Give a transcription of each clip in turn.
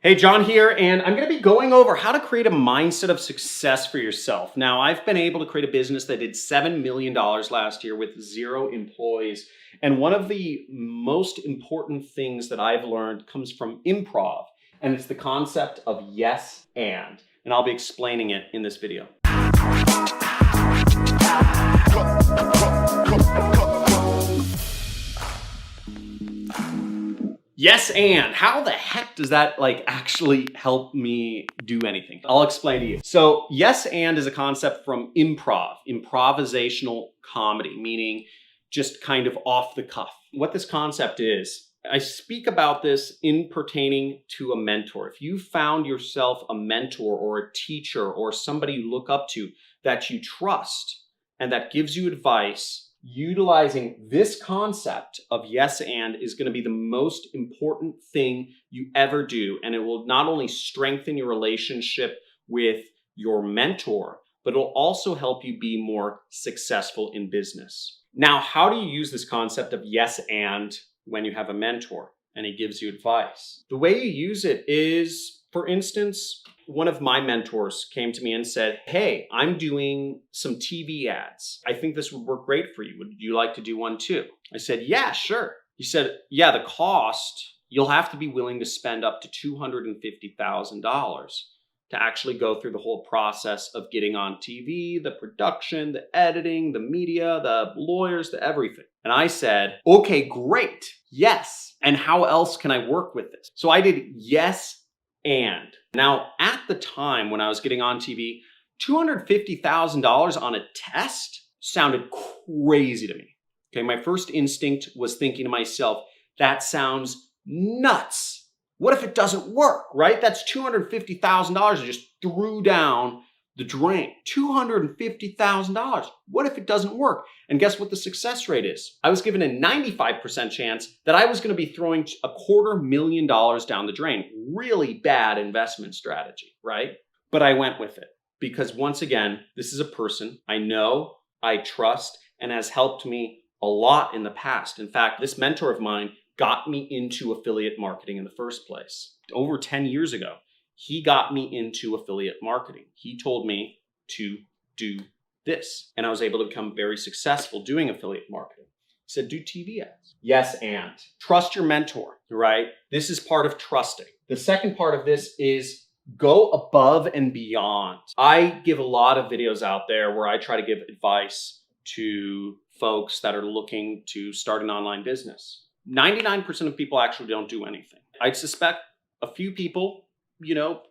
Hey, John here, and I'm going to be going over how to create a mindset of success for yourself. Now, I've been able to create a business that did $7 million last year with 0 employees. And one of the most important things that I've learned comes from improv, and it's the concept of yes and. And I'll be explaining it in this video. Yes, and how the heck does that actually help me do anything? I'll explain to you. So yes, and is a concept from improvisational comedy, meaning just kind of off the cuff. What this concept is, I speak about this in pertaining to a mentor. If you found yourself a mentor or a teacher or somebody you look up to that you trust and that gives you advice, utilizing this concept of yes and is going to be the most important thing you ever do. And it will not only strengthen your relationship with your mentor, but it'll also help you be more successful in business. Now, how do you use this concept of yes and when you have a mentor and he gives you advice? The way you use it is, for instance, one of my mentors came to me and said, "Hey, I'm doing some TV ads. I think this would work great for you. Would you like to do one too?" I said, "Yeah, sure." He said, "Yeah, the cost, you'll have to be willing to spend up to $250,000 to actually go through the whole process of getting on TV, the production, the editing, the media, the lawyers, the everything." And I said, "Okay, great. Yes. And how else can I work with this?" So I did yes and. Now, at the time when I was getting on TV, $250,000 on a test sounded crazy to me. Okay, my first instinct was thinking to myself, that sounds nuts. What if it doesn't work, right? That's $250,000 I just threw down the drain. $250,000. What if it doesn't work? And guess what the success rate is? I was given a 95% chance that I was going to be throwing $250,000 down the drain. Really bad investment strategy, right? But I went with it because once again, this is a person I know, I trust, and has helped me a lot in the past. In fact, this mentor of mine got me into affiliate marketing in the first place. Over 10 years ago, he got me into affiliate marketing. He told me to do this, and I was able to become very successful doing affiliate marketing. He said, do TV ads. Yes, and trust your mentor, right? This is part of trusting. The second part of this is go above and beyond. I give a lot of videos out there where I try to give advice to folks that are looking to start an online business. 99% of people actually don't do anything. I suspect a few people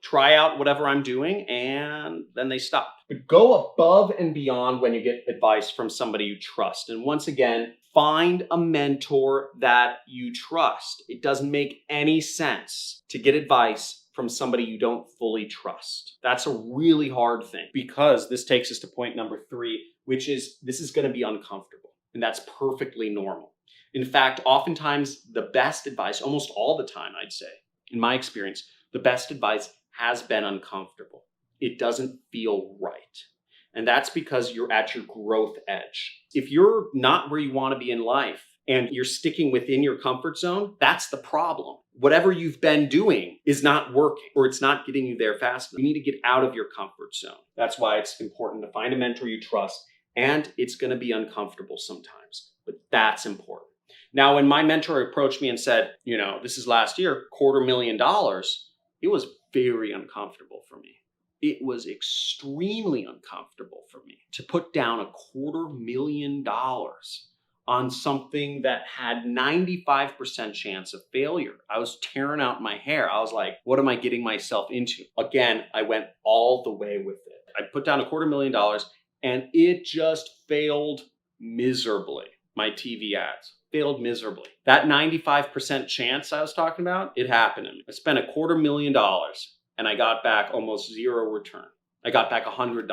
try out whatever I'm doing and then they stop. But go above and beyond when you get advice from somebody you trust. And once again, find a mentor that you trust. It doesn't make any sense to get advice from somebody you don't fully trust. That's a really hard thing because this takes us to point number 3, which is this is going to be uncomfortable. And that's perfectly normal. In fact, oftentimes the best advice, almost all the time, I'd say, in my experience, the best advice has been uncomfortable. It doesn't feel right. And that's because you're at your growth edge. If you're not where you want to be in life and you're sticking within your comfort zone, that's the problem. Whatever you've been doing is not working or it's not getting you there fast enough. You need to get out of your comfort zone. That's why it's important to find a mentor you trust, and it's going to be uncomfortable sometimes, but that's important. Now, when my mentor approached me and said, this is last year, $250,000, it was very uncomfortable for me. It was extremely uncomfortable for me to put down $250,000 on something that had 95% chance of failure. I was tearing out my hair. I was like, what am I getting myself into? Again, I went all the way with it. I put down $250,000 and it just failed miserably. My TV ads failed miserably. That 95% chance I was talking about, it happened to me. I spent $250,000 and I got back almost 0 return. I got back $100.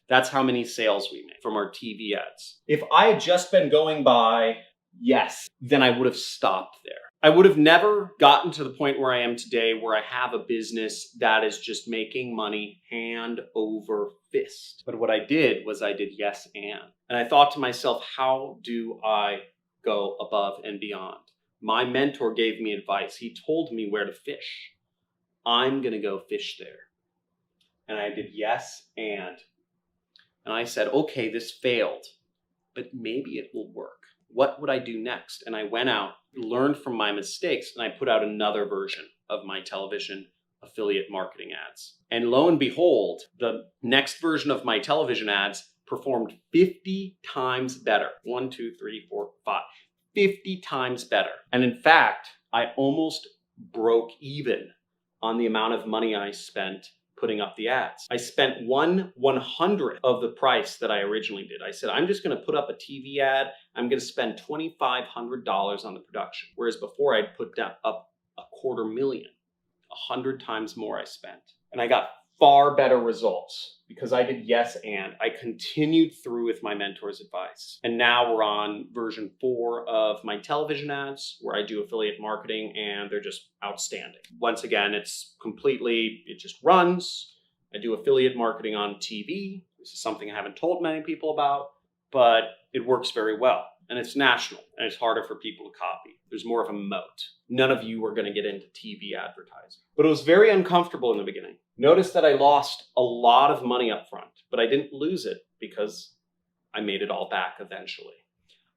That's how many sales we made from our TV ads. If I had just been going by yes, then I would have stopped there. I would have never gotten to the point where I am today, where I have a business that is just making money hand over fist. But what I did was I did yes and. And I thought to myself, how do I go above and beyond? My mentor gave me advice. He told me where to fish. I'm going to go fish there. And I did yes and I said, okay, this failed, but maybe it will work. What would I do next? And I went out, learned from my mistakes, and I put out another version of my television affiliate marketing ads. And lo and behold, the next version of my television ads performed 50 times better. 1, 2, 3, 4, 5. 50 times better. And in fact, I almost broke even on the amount of money I spent putting up the ads. I spent 1/100th of the price that I originally did. I said, I'm just going to put up a TV ad. I'm going to spend $2,500 on the production. Whereas before I'd put up $250,000, 100 times more I spent. And I got far better results because I did yes and I continued through with my mentor's advice. And now we're on version 4 of my television ads where I do affiliate marketing and they're just outstanding. Once again, it just runs. I do affiliate marketing on TV. This is something I haven't told many people about, but it works very well. And it's national and it's harder for people to copy. There's more of a moat. None of you are going to get into TV advertising. But it was very uncomfortable in the beginning. Notice that I lost a lot of money up front, but I didn't lose it because I made it all back eventually.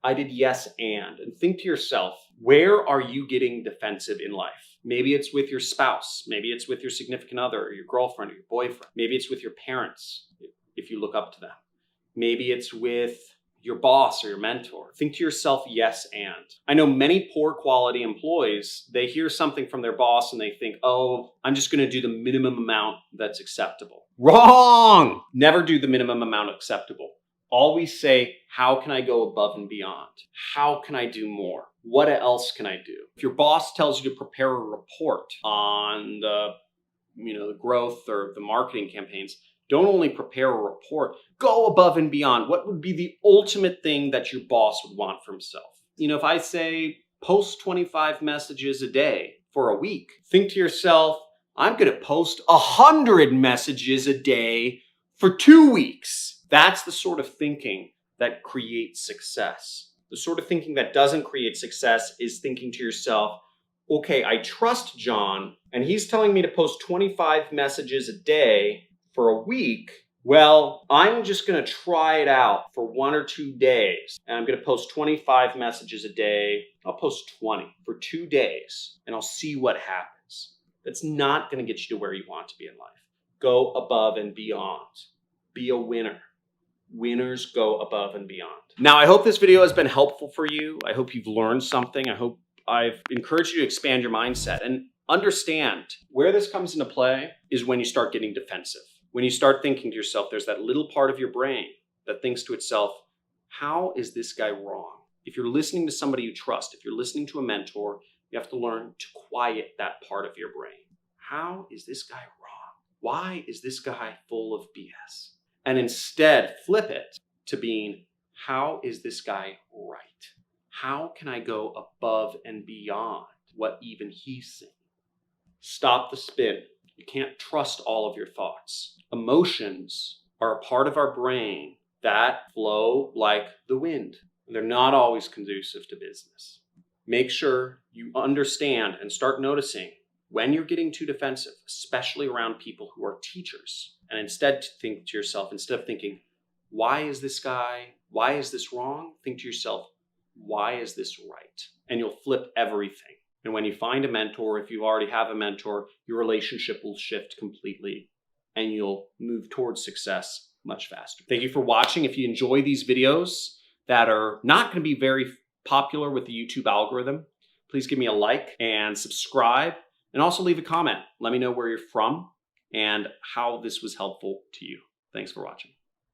I did yes and think to yourself, where are you getting defensive in life? Maybe it's with your spouse. Maybe it's with your significant other or your girlfriend or your boyfriend. Maybe it's with your parents if you look up to them. Maybe it's with your boss or your mentor. Think to yourself, yes and. I know many poor quality employees, they hear something from their boss and they think, oh, I'm just gonna do the minimum amount that's acceptable. Wrong! Never do the minimum amount acceptable. Always say, how can I go above and beyond? How can I do more? What else can I do? If your boss tells you to prepare a report on the growth or the marketing campaigns, don't only prepare a report, go above and beyond. What would be the ultimate thing that your boss would want for himself? If I say post 25 messages a day for a week, think to yourself, I'm going to post 100 messages a day for 2 weeks. That's the sort of thinking that creates success. The sort of thinking that doesn't create success is thinking to yourself, okay, I trust John, and he's telling me to post 25 messages a day for a week. Well, I'm just going to try it out for 1 or 2 days. And I'm going to post 25 messages a day. I'll post 20 for 2 days and I'll see what happens. That's not going to get you to where you want to be in life. Go above and beyond. Be a winner. Winners go above and beyond. Now, I hope this video has been helpful for you. I hope you've learned something. I hope I've encouraged you to expand your mindset and understand where this comes into play is when you start getting defensive. When you start thinking to yourself, there's that little part of your brain that thinks to itself, how is this guy wrong? If you're listening to somebody you trust, if you're listening to a mentor, you have to learn to quiet that part of your brain. How is this guy wrong? Why is this guy full of BS? And instead flip it to being, how is this guy right? How can I go above and beyond what even he's saying? Stop the spin. You can't trust all of your thoughts. Emotions are a part of our brain that flow like the wind. They're not always conducive to business. Make sure you understand and start noticing when you're getting too defensive, especially around people who are teachers. And instead think to yourself, instead of thinking, why is this wrong? Think to yourself, why is this right? And you'll flip everything. And when you find a mentor, if you already have a mentor, your relationship will shift completely and you'll move towards success much faster. Thank you for watching. If you enjoy these videos that are not going to be very popular with the YouTube algorithm, please give me a like and subscribe and also leave a comment. Let me know where you're from and how this was helpful to you. Thanks for watching.